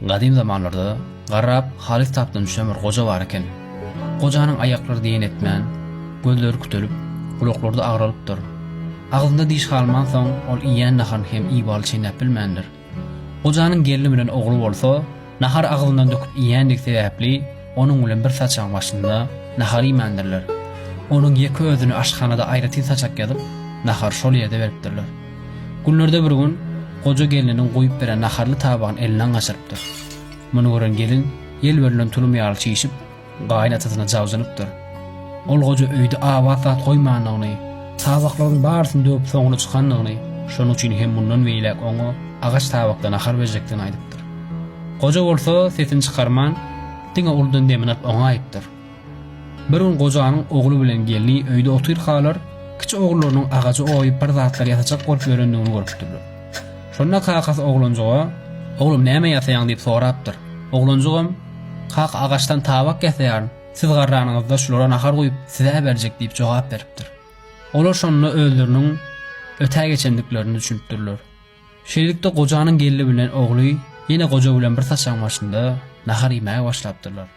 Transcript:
Gadim zamanlarda garrap halis tapdan düşen bir goja bar eken. Gojanın ayaklary diýen etmän, gözleri kütülüp, kulaklarda agralypdyr. Agzynda diş halman soň ol iýen nahar hem iýbal çeýnäp bilmändir. Gojanyň gelini bilen ogly bolsa, nahar agzyndan döküp iýendik sebäpli onuň bilen bir saçan başynda nahar iýmändirler. Onuň ýeki özüni aşhanada aýraty saçak ýadyp, nahar şol ýerde beripdirler. Günlerde bir gün goja geliniň goýup beren naharly tabagyny elinden gaçyrypdyr. Muny gören gelin ýel berilen tulum ýaly çiýişip, gaýnatysyna jawzanypdyr. Ol goja öýde awaz sat goýmandygyny, tabaklaryň barysyny döwüp soňuna çykandygyny, şonuň üçin hem mundan beýlek oňa agaç tabakdan nahar berjekdigini aýdypdyr. Goja bolsa sesini çykarman, diňe uldan demin atyp oňa aýypdyr. Bir gün gojanyň ogly bilen gelini öýde otyr kalar, kiçi oglarynyň agaçy oýup bir zatlar ýatacak bolup örendigini görüpdirler. Şonda kakasy oglanjaga, "Oglum näme ýasaýaň?" diýip sorapdyr. Oglanjagam, "Kak agaçdan tabak ýasaýaryn, siz garranyňyzda şulara nahar goýup size berjek" diýip jogap beripdir. Olar şonda özleriniň ötä geçendiklerini düşünipdirler. Şeýlikde gojanyň gelini bilen ogly ýene goja bilen bir saçan başynda nahar ýemäge başlapdyrlar.